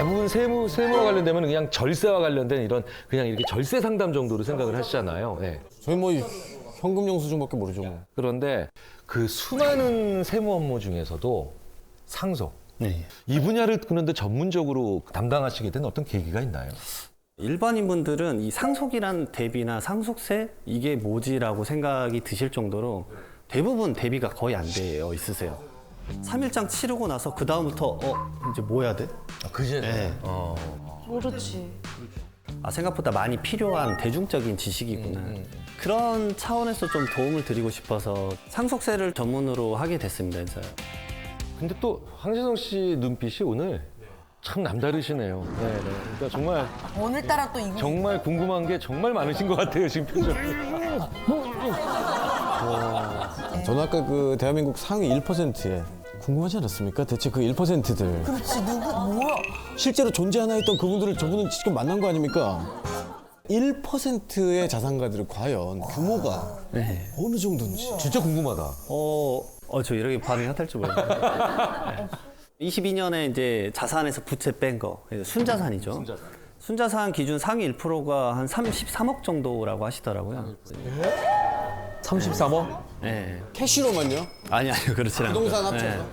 대부분 세무와 관련되면 그냥 절세와 관련된 이런 그냥 이렇게 절세 상담 정도로 생각을 하시잖아요. 네. 저희 뭐 현금 영수증밖에 모르죠. 뭐. 그런데 그 수많은 세무 업무 중에서도 상속. 네. 이 분야를 그런데 전문적으로 담당하시게 된 어떤 계기가 있나요? 일반인 분들은 이 상속이란 대비나 상속세 이게 뭐지라고 생각이 드실 정도로 대부분 대비가 거의 안 되어 있으세요. 3일장 치르고 나서 그 다음부터 이제 뭐 해야 돼? 그제. 네. 모르지. 생각보다 많이 필요한 대중적인 지식이구나. 그런 차원에서 좀 도움을 드리고 싶어서 상속세를 전문으로 하게 됐습니다. 그래서 근데 또 황진성 씨 눈빛이 오늘 참 남다르시네요. 네, 네. 그러니까 정말 오늘따라 또 이거. 정말 궁금한 게 정말 많으신 것 같아요, 지금 표정이. 저는 아까 그 대한민국 상위 1%에 궁금하지 않았습니까? 대체 그 1%들. 그렇지, 뭐야? 실제로 존재하나 했던 그분들을 저분은 직접 만난 거 아닙니까? 1%의 자산가들은 과연 규모가 네. 어느 정도인지. 진짜 궁금하다. 저 이렇게 반응이 핫할 줄 몰랐는데. 22년에 이제 자산에서 부채 뺀 거, 순자산이죠. 순자산 기준 상위 1%가 한 33억 정도라고 하시더라고요. 33억? 네. 캐시로만요? 아니요, 그렇지 않아요. 부동산 합쳐서?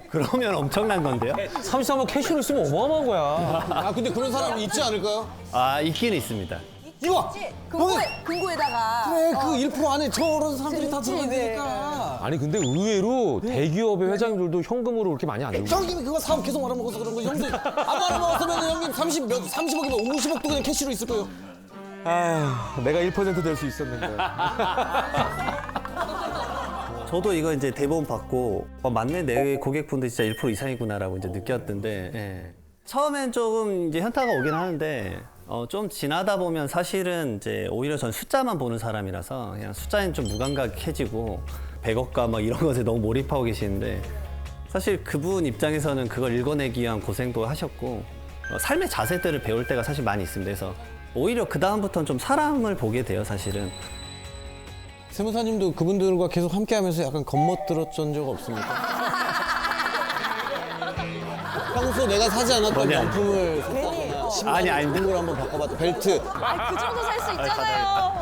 그러면 엄청난 건데요? 33억 캐시로 쓰면 어마어마한 거야. 근데 그런 사람 있지 않을까요? 있긴 있습니다. 이거! 금고에다가. 그래, 그 1% 안에 저런 사람들이 다 그치, 들어가야 네. 되니까. 아니 근데 의외로 대기업의 회장들도 현금으로 그렇게 많이 안 들고. 형님이 그거 사업 계속 말아먹어서 그런 거. 형님, 아무 안 먹었으면 형님 30억이면 50억도 그냥 캐시로 있을 거예요. 아휴, 내가 1%될 수 있었는데. 저도 이거 이제 대본 받고 맞네, 내 고객분들 진짜 1% 이상이구나라고 이제 느꼈던데 예. 처음엔 조금 이제 현타가 오긴 하는데 좀 지나다 보면 사실은 이제 오히려 전 숫자만 보는 사람이라서 그냥 숫자엔 좀 무감각해지고 100억과 막 이런 것에 너무 몰입하고 계시는데 사실 그분 입장에서는 그걸 읽어내기 위한 고생도 하셨고 삶의 자세들을 배울 때가 사실 많이 있습니다. 그래서 오히려 그 다음부터는 좀 사람을 보게 돼요, 사실은. 세무사님도 그분들과 계속 함께하면서 약간 겉멋들었던 적 없습니까? 평소 내가 사지 않았던 뭐냐? 명품을 샀다거나 아니, 아니. 등으로 한번 바꿔봤다. 벨트. 그 정도 살 수 있잖아요.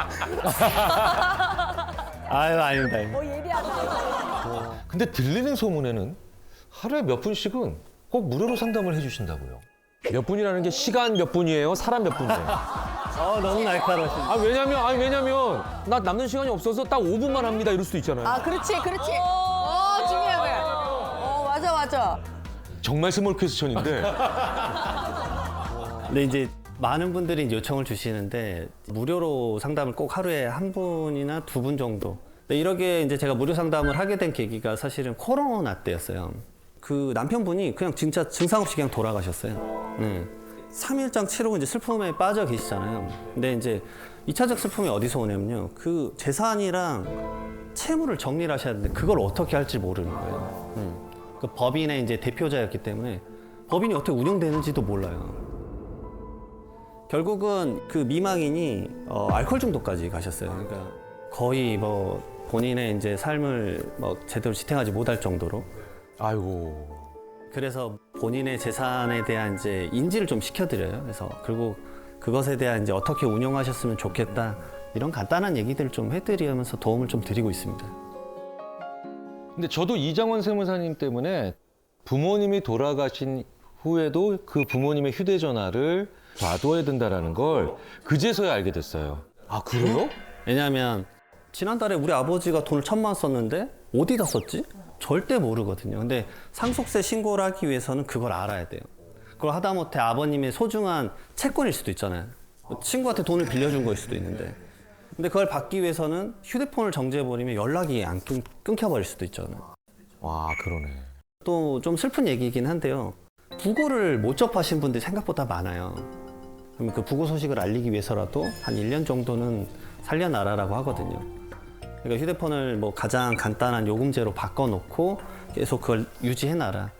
아유, 아닙니다. 예리하다. 근데 들리는 소문에는 하루에 몇 분씩은 꼭 무료로 상담을 해주신다고요. 몇 분이라는 게 시간 몇 분이에요? 사람 몇 분이에요? 너무 날카로우시네. 왜냐면 나 남는 시간이 없어서 딱 5분만 합니다 이럴 수도 있잖아요. 그렇지. 중요해. 맞아. 정말 스몰 퀘스천인데 근데 이제 많은 분들이 이제 요청을 주시는데 무료로 상담을 꼭 하루에 한 분이나 두 분 정도. 근데 이렇게 이제 제가 무료 상담을 하게 된 계기가 사실은 코로나 때였어요. 그 남편분이 그냥 진짜 증상 없이 그냥 돌아가셨어요. 3일장 치르고 이제 슬픔에 빠져 계시잖아요. 근데 이제 2차적 슬픔이 어디서 오냐면요. 그 재산이랑 채무를 정리를 하셔야 되는데 그걸 어떻게 할지 모르는 거예요. 그 법인의 이제 대표자였기 때문에 법인이 어떻게 운영되는지도 몰라요. 결국은 그 미망인이 알코올 중독까지 가셨어요. 그러니까 거의 뭐 본인의 이제 삶을 뭐 제대로 지탱하지 못할 정도로. 아이고. 그래서 본인의 재산에 대한 이제 인지를 좀 시켜드려요. 그래서 그리고 그것에 대한 이제 어떻게 운영하셨으면 좋겠다 이런 간단한 얘기들을 좀 해드리면서 도움을 좀 드리고 있습니다. 근데 저도 이장원 세무사님 때문에 부모님이 돌아가신 후에도 그 부모님의 휴대전화를 놔둬야 된다라는 걸 그제서야 알게 됐어요. 아, 그래요? 왜냐하면 지난달에 우리 아버지가 돈을 1,000만 원 썼는데 어디다 썼지? 절대 모르거든요. 근데 상속세 신고를 하기 위해서는 그걸 알아야 돼요. 그걸 하다못해 아버님의 소중한 채권일 수도 있잖아요. 친구한테 돈을 빌려준 거일 수도 있는데. 근데 그걸 받기 위해서는 휴대폰을 정지해버리면 연락이 안 끊겨버릴 수도 있잖아요. 와, 그러네. 또 좀 슬픈 얘기이긴 한데요. 부고를 못 접하신 분들이 생각보다 많아요. 그럼 그 부고 소식을 알리기 위해서라도 한 1년 정도는 살려놔라라고 하거든요. 그러니까 휴대폰을 뭐 가장 간단한 요금제로 바꿔놓고 계속 그걸 유지해놔라.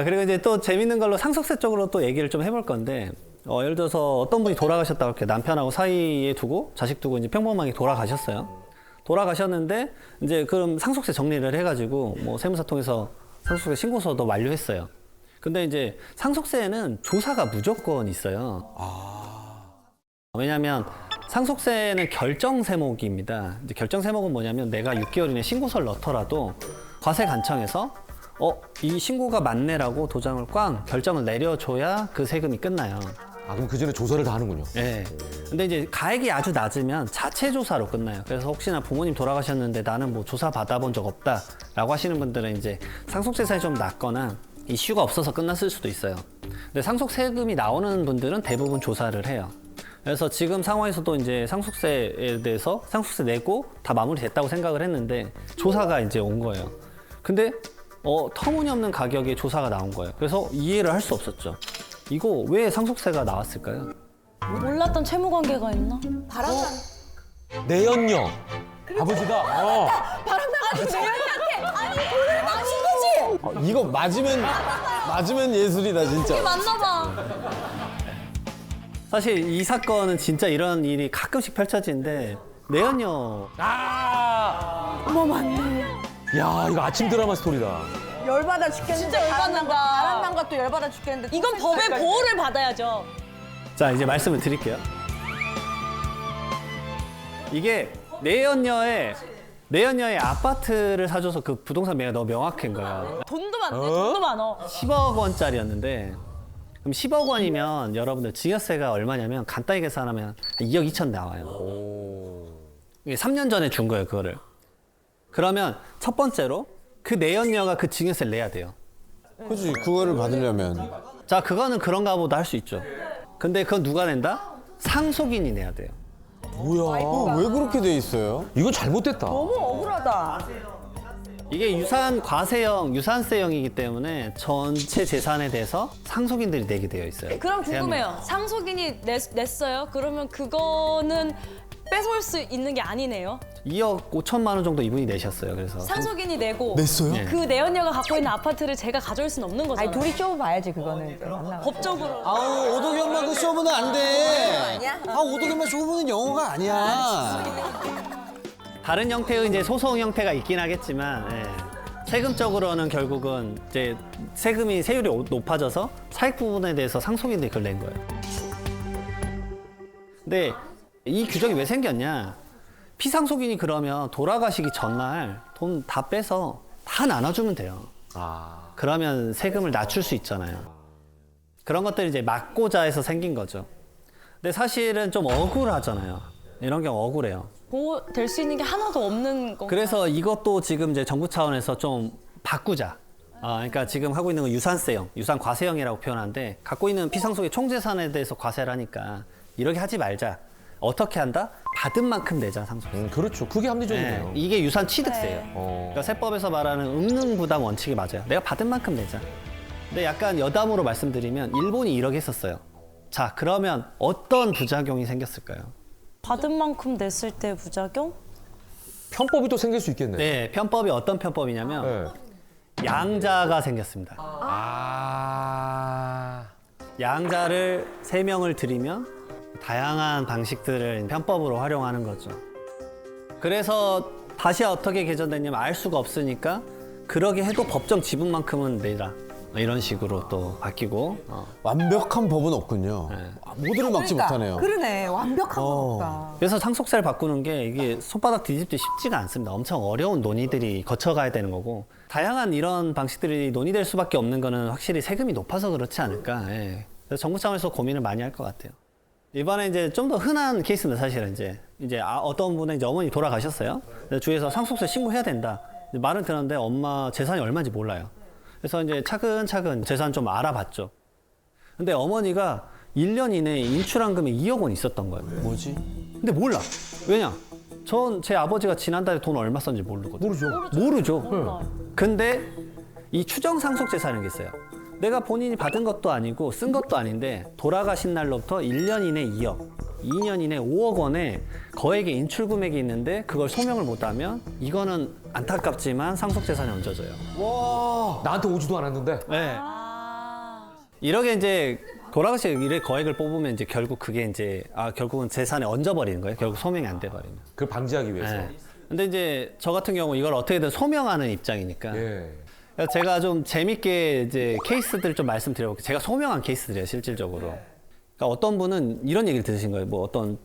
그리고 이제 또 재밌는 걸로 상속세 쪽으로 또 얘기를 좀 해볼 건데, 예를 들어서 어떤 분이 돌아가셨다고 이렇게 남편하고 사이에 두고 자식 두고 이제 평범하게 돌아가셨어요. 돌아가셨는데 이제 그럼 상속세 정리를 해가지고 뭐 세무사 통해서 상속세 신고서도 완료했어요. 근데 이제 상속세에는 조사가 무조건 있어요. 왜냐하면 상속세는 결정세목입니다. 이제 결정세목은 뭐냐면 내가 6개월 이내 신고서를 넣더라도 과세관청에서 이 신고가 맞네라고 도장을 꽝 결정을 내려줘야 그 세금이 끝나요. 아, 그럼 그 전에 조사를 다 하는군요. 네. 근데 이제 가액이 아주 낮으면 자체 조사로 끝나요. 그래서 혹시나 부모님 돌아가셨는데 나는 뭐 조사 받아본 적 없다라고 하시는 분들은 이제 상속재산이 좀 낮거나 이슈가 없어서 끝났을 수도 있어요. 근데 상속세금이 나오는 분들은 대부분 조사를 해요. 그래서 지금 상황에서도 이제 상속세에 대해서 상속세 내고 다 마무리됐다고 생각을 했는데 조사가 이제 온 거예요. 근데 터무니없는 가격에 조사가 나온 거예요. 그래서 이해를 할 수 없었죠. 이거 왜 상속세가 나왔을까요? 몰랐던 채무 관계가 있나? 내연녀. 아버지가 바람 나가는 내연이한테 아니 돈을 맞춘 거지. 이거 맞으면 예술이다 진짜. 맞나 봐. 사실 이 사건은 진짜 이런 일이 가끔씩 펼쳐지는데 내연녀 어머 맞네. 야, 이거 아침 드라마 스토리다. 열받아 죽겠는데. 진짜 열받는다. 바람 난 것도 열받아 죽겠는데. 이건 법의 보호를 받아야죠. 자 이제 말씀을 드릴게요. 이게 내연녀의 아파트를 사줘서 그 부동산 매매가 너무 명확한 거야. 돈도 많네. 돈도 많어. 10억 원짜리였는데 그럼 10억 원이면 여러분들 증여세가 얼마냐면 간단히 계산하면 2억 2천 나와요. 이게 3년 전에 준 거예요 그거를. 그러면 첫 번째로 그 내연녀가 그 증여세를 내야 돼요. 그렇지 그거를 받으려면. 자 그거는 그런가 보다 할 수 있죠. 근데 그건 누가 낸다? 상속인이 내야 돼요. 왜 그렇게 돼 있어요? 이건 잘못됐다. 너무 억울하다. 이게 유산 과세형, 유산세형이기 때문에 전체 재산에 대해서 상속인들이 내게 되어 있어요. 그럼 궁금해요. 상속인이 냈어요? 그러면 그거는 뺏어올 수 있는 게 아니네요. 2억 5천만 원 정도 이분이 내셨어요. 그래서 상속인이 내고 냈어요? 네. 그 내연녀가 갖고 있는 아파트를 제가 가져올 수는 없는 거잖아요. 아니 둘이 쇼 봐야지 그거는. 만나가지고. 법적으로. 아우 오덕이 엄마 그 쇼부는 안 돼. 아 오덕이 엄마 쇼부는 영어가 아니야. 다른 형태의 이제 소송 형태가 있긴 하겠지만 세금적으로는 결국은 이제 세율이 높아져서 차익 부분에 대해서 상속인들이 그걸 낸 거예요. 근데 이 규정이 왜 생겼냐? 피상속인이 그러면 돌아가시기 전날 돈 다 빼서 다 나눠주면 돼요. 그러면 세금을 낮출 수 있잖아요. 그런 것들이 이제 막고자 해서 생긴 거죠. 근데 사실은 좀 억울하잖아요. 이런 경우 억울해요. 보호될 수 있는 게 하나도 없는 거. 그래서 이것도 지금 이제 정부 차원에서 좀 바꾸자. 그러니까 지금 하고 있는 건 유산세형, 유산 과세형이라고 표현하는데 갖고 있는 피상속의 총재산에 대해서 과세를 하니까 이렇게 하지 말자. 어떻게 한다? 받은 만큼 내자 상속세. 그렇죠. 그게 합리적이네요. 이게 유산 취득세예요. 어. 그러니까 세법에서 말하는 응능부담 원칙이 맞아요. 내가 받은 만큼 내자. 근데 약간 여담으로 말씀드리면 일본이 이렇게 했었어요. 자, 그러면 어떤 부작용이 생겼을까요? 받은 만큼 냈을 때 부작용? 편법이 또 생길 수 있겠네. 네, 편법이 어떤 편법이냐면 네. 양자가 생겼습니다. 양자를 3명을 들이면 다양한 방식들을 편법으로 활용하는 거죠. 그래서 다시 어떻게 개정됐냐면 알 수가 없으니까 그러게 해도 법정 지분만큼은 내라. 이런 식으로 또 바뀌고. 완벽한 법은 없군요. 모두를 막지 못하네요. 그러네. 완벽한 건 없다. 그래서 상속세를 바꾸는 게 이게 손바닥 뒤집기 쉽지가 않습니다. 엄청 어려운 논의들이 거쳐가야 되는 거고 다양한 이런 방식들이 논의될 수밖에 없는 거는 확실히 세금이 높아서 그렇지 않을까. 그래서 정부 차원에서 고민을 많이 할 것 같아요. 이번에 이제 좀 더 흔한 케이스인데 사실은 이제 어떤 분은 이제 어머니 돌아가셨어요. 주위에서 상속세 신고해야 된다. 말은 들었는데 엄마 재산이 얼마인지 몰라요. 그래서 이제 차근차근 재산 좀 알아봤죠. 근데 어머니가 1년 이내에 인출한 금액이 2억 원 있었던 거예요. 뭐지? 근데 몰라. 왜냐? 제 아버지가 지난달에 돈 얼마 썼는지 모르거든요. 모르죠. 근데 이 추정 상속 재산이 게 있어요. 내가 본인이 받은 것도 아니고 쓴 것도 아닌데 돌아가신 날로부터 1년 이내 2억, 2년 이내 5억 원의 거액의 인출 금액이 있는데 그걸 소명을 못하면 이거는 안타깝지만 상속 재산이 얹어져요. 와. 나한테 오지도 않았는데. 네. 이렇게 이제 돌아가신 일의 거액을 뽑으면 이제 결국 그게 이제 결국은 재산에 얹어버리는 거예요. 결국 소명이 안 돼버리면. 그걸 방지하기 위해서. 네. 근데 이제 저 같은 경우 이걸 어떻게든 소명하는 입장이니까 예. 그래서 제가 좀 재밌게 이제 케이스들 좀 말씀드려볼게요. 제가 소명한 케이스들이에요, 실질적으로. 그러니까 어떤 분은 이런 얘기를 들으신 거예요. 뭐 어떤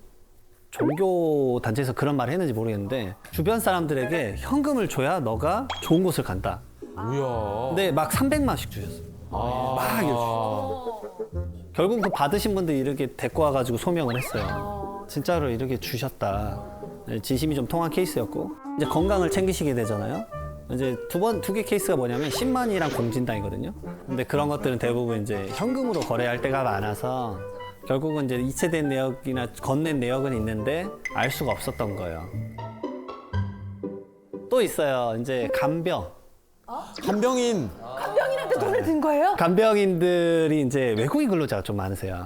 종교 단체에서 그런 말을 했는지 모르겠는데 주변 사람들에게 현금을 줘야 너가 좋은 곳을 간다. 뭐야. 근데 막 300만씩 주셨어요. 막 이렇게 결국 그 받으신 분들 이렇게 데리고 와가지고 소명을 했어요. 진짜로 이렇게 주셨다. 진심이 좀 통한 케이스였고 이제 건강을 챙기시게 되잖아요. 이제 두 개 케이스가 뭐냐면 10만이랑 공진당이거든요. 근데 그런 것들은 대부분 이제 현금으로 거래할 때가 많아서 결국은 이제 이체된 내역이나 건넨 내역은 있는데 알 수가 없었던 거예요. 또 있어요. 이제 간병. 간병인. 병이한테 돈을 든 거예요? 간병인들이 이제 외국인 근로자가 좀 많으세요.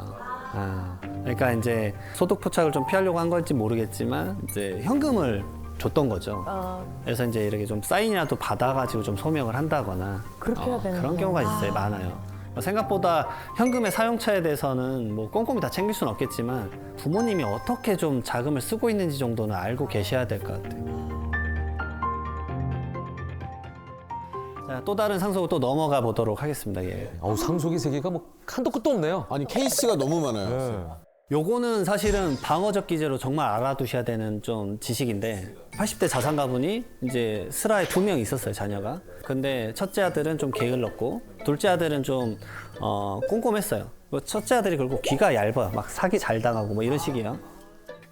그러니까 이제 소득 포착을 좀 피하려고 한 건지 모르겠지만 이제 현금을 줬던 거죠. 그래서 이제 이렇게 좀 사인이라도 받아가지고 좀 소명을 한다거나 그렇게 해야 되는 그런 경우가 있어요. 많아요. 생각보다 현금의 사용처에 대해서는 뭐 꼼꼼히 다 챙길 수는 없겠지만 부모님이 어떻게 좀 자금을 쓰고 있는지 정도는 알고 계셔야 될 것 같아요. 자, 또 다른 상속으로 또 넘어가 보도록 하겠습니다. 예. 어우, 상속의 세계가 뭐 한도 끝도 없네요. 아니 케이스가 너무 많아요. 네. 요거는 사실은 방어적 기제로 정말 알아두셔야 되는 좀 지식인데 80대 자산가분이 이제 슬하에 2명 있었어요, 자녀가. 근데 첫째 아들은 좀 게을렀고 둘째 아들은 좀 꼼꼼했어요. 첫째 아들이 결국 귀가 얇아요. 막 사기 잘 당하고 뭐 이런 식이에요.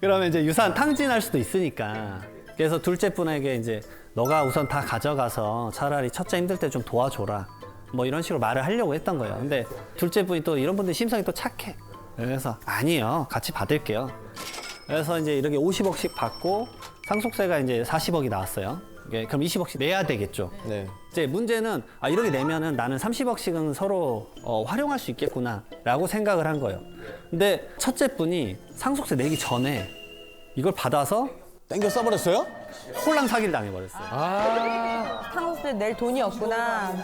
그러면 이제 유산 탕진할 수도 있으니까 그래서 둘째 분에게 이제 너가 우선 다 가져가서 차라리 첫째 힘들 때 좀 도와줘라. 뭐 이런 식으로 말을 하려고 했던 거예요. 근데 둘째 분이 또 이런 분들 심성이 또 착해. 그래서 아니요, 같이 받을게요. 그래서 이제 이렇게 50억씩 받고 상속세가 이제 40억이 나왔어요. 그럼 20억씩 내야 되겠죠. 네. 이제 문제는 이렇게 내면은 나는 30억씩은 서로 활용할 수 있겠구나라고 생각을 한 거예요. 근데 첫째 분이 상속세 내기 전에 이걸 받아서 땡겨 써버렸어요? 홀랑 사기를 당해버렸어요. 상속세 낼 돈이 없구나.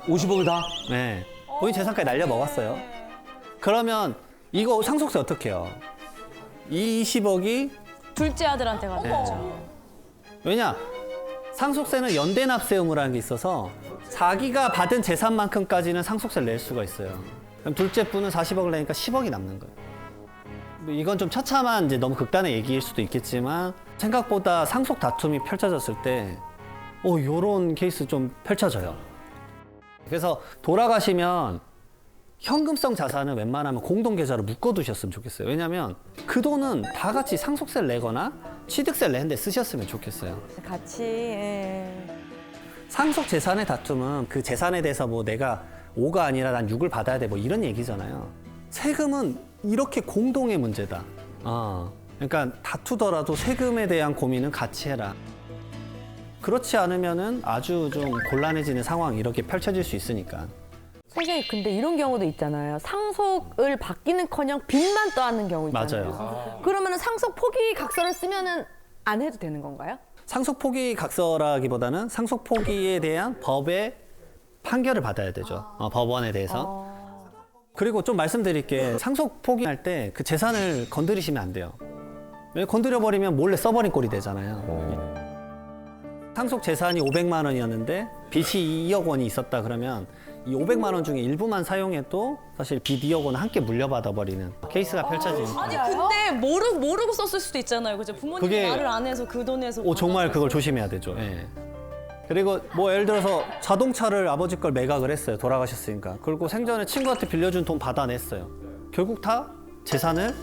50억을 다? 네. 본인 재산까지 날려 먹었어요. 그러면 이거 상속세 어떻게 해요? 이 20억이 둘째 아들한테 가겠죠. 왜냐? 상속세는 연대납세 의무라는 게 있어서 자기가 받은 재산만큼까지는 상속세를 낼 수가 있어요. 그럼 둘째 분은 40억을 내니까 10억이 남는 거예요. 뭐 이건 좀 처참한 이제 너무 극단의 얘기일 수도 있겠지만 생각보다 상속 다툼이 펼쳐졌을 때 요런 케이스 좀 펼쳐져요. 그래서 돌아가시면 현금성 자산은 웬만하면 공동계좌로 묶어두셨으면 좋겠어요. 왜냐하면 그 돈은 다 같이 상속세를 내거나 취득세를 내는데 쓰셨으면 좋겠어요. 같이. 예. 상속 재산의 다툼은 그 재산에 대해서 뭐 내가 5가 아니라 난 6을 받아야 돼 뭐 이런 얘기잖아요. 세금은 이렇게 공동의 문제다. 그러니까 다투더라도 세금에 대한 고민은 같이 해라. 그렇지 않으면은 아주 좀 곤란해지는 상황이 이렇게 펼쳐질 수 있으니까. 선생님, 근데 이런 경우도 있잖아요. 상속을 받기는커녕 빚만 떠안는 경우 있잖아요. 맞아요. 그러면 상속 포기 각서를 쓰면은 안 해도 되는 건가요? 상속 포기 각서라기보다는 상속 포기에 대한 법의 판결을 받아야 되죠. 법원에 대해서. 그리고 좀 말씀드릴게 상속 포기할 때 그 재산을 건드리시면 안 돼요. 왜 건드려 버리면 몰래 써버린 꼴이 되잖아요. 상속 재산이 500만 원이었는데 빚이 2억 원이 있었다 그러면 이 500만 원 중에 일부만 사용해도 사실 빚 2억 원을 함께 물려받아 버리는 케이스가 펼쳐지는 거예요. 아니 근데 모르고 썼을 수도 있잖아요. 그죠? 부모님 그게- 말을 안 해서 그 돈에서 정말 그걸 조심해야 되죠. 예. 그리고 뭐 예를 들어서 자동차를 아버지 걸 매각을 했어요. 돌아가셨으니까. 그리고 생전에 친구한테 빌려준 돈 받아냈어요. 결국 다 재산을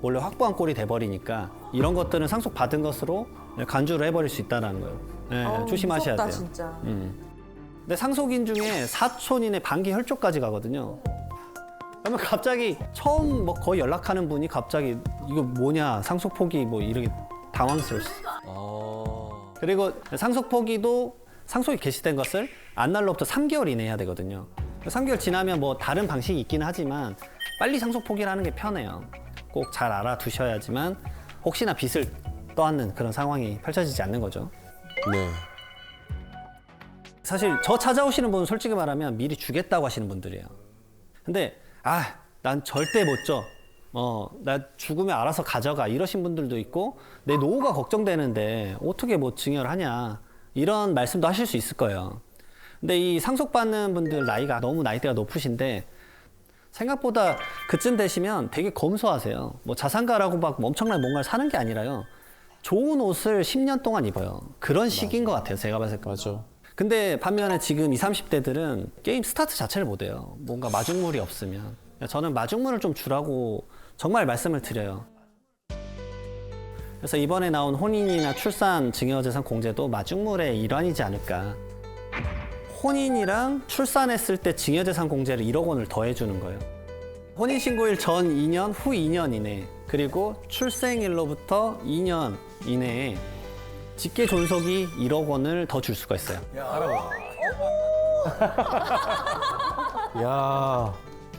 원래 확보한 꼴이 돼버리니까 이런 것들은 상속 받은 것으로 간주를 해버릴 수 있다는 거예요. 예, 조심하셔야 돼요. 진짜. 근데 상속인 중에 사촌인의 반기 혈족까지 가거든요. 그러면 갑자기 처음 뭐 거의 연락하는 분이 갑자기 이거 뭐냐 상속 포기 뭐 이렇게 당황스러웠어요. 그리고 상속 포기도 상속이 개시된 것을 안날로부터 3개월 이내 해야 되거든요. 3개월 지나면 뭐 다른 방식이 있긴 하지만 빨리 상속 포기를 하는 게 편해요. 꼭 잘 알아두셔야지만 혹시나 빚을 떠안는 그런 상황이 펼쳐지지 않는 거죠. 네. 사실 저 찾아오시는 분은 솔직히 말하면 미리 주겠다고 하시는 분들이에요. 근데 난 절대 못 줘. 나 죽으면 알아서 가져가 이러신 분들도 있고 내 노후가 걱정되는데 어떻게 뭐 증여를 하냐 이런 말씀도 하실 수 있을 거예요. 근데 이 상속받는 분들 나이가 너무 나이대가 높으신데 생각보다 그쯤 되시면 되게 검소하세요. 뭐 자산가라고 막 엄청나게 뭔가를 사는 게 아니라요. 좋은 옷을 10년 동안 입어요. 그런 시기인 것 같아요. 제가 봤을 때. 맞아. 근데 반면에 지금 20, 30대들은 게임 스타트 자체를 못 해요. 뭔가 마중물이 없으면. 저는 마중물을 좀 주라고 정말 말씀을 드려요. 그래서 이번에 나온 혼인이나 출산 증여재산 공제도 마중물의 일환이지 않을까. 혼인이랑 출산했을 때 증여재산 공제를 1억 원을 더해주는 거예요. 혼인신고일 전 2년, 후 2년 이내, 그리고 출생일로부터 2년 이내에 직계 존속이 1억 원을 더 줄 수가 있어요. 야.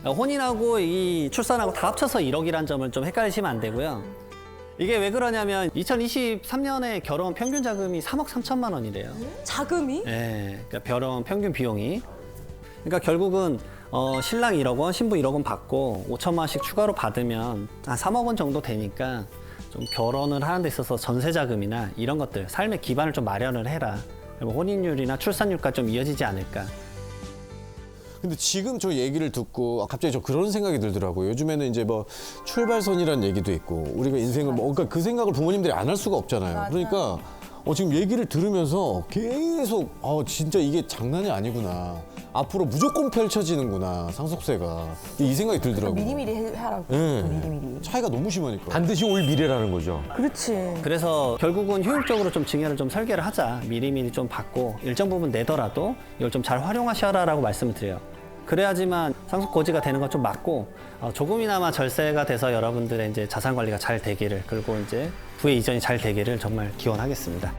혼인하고 이 출산하고 다 합쳐서 1억이라는 점을 좀 헷갈리시면 안 되고요. 이게 왜 그러냐면 2023년에 결혼 평균 자금이 3억 3천만 원이래요. 자금이? 네, 그러니까 결혼 평균 비용이. 그러니까 결국은 신랑 1억 원, 신부 1억 원 받고 5천만 원씩 추가로 받으면 한 3억 원 정도 되니까 좀 결혼을 하는 데 있어서 전세 자금이나 이런 것들, 삶의 기반을 좀 마련을 해라. 그리고 혼인율이나 출산율까지 좀 이어지지 않을까. 근데 지금 저 얘기를 듣고 갑자기 저 그런 생각이 들더라고요. 요즘에는 이제 뭐 출발선이라는 얘기도 있고 우리가 인생을 뭐 그러니까 그 생각을 부모님들이 안 할 수가 없잖아요. 그러니까 지금 얘기를 들으면서 계속 진짜 이게 장난이 아니구나. 앞으로 무조건 펼쳐지는구나 상속세가 이 생각이 들더라고요. 미리미리 하라고. 네. 미리미리. 차이가 너무 심하니까. 반드시 올 미래라는 거죠. 그렇지. 그래서 결국은 효율적으로 좀 증여를 좀 설계를 하자. 미리미리 좀 받고 일정 부분 내더라도 이걸 좀 잘 활용하셔라라고 말씀을 드려요. 그래야지만 상속 고지가 되는 건 좀 맞고 조금이나마 절세가 돼서 여러분들의 이제 자산 관리가 잘 되기를 그리고 이제 부의 이전이 잘 되기를 정말 기원하겠습니다.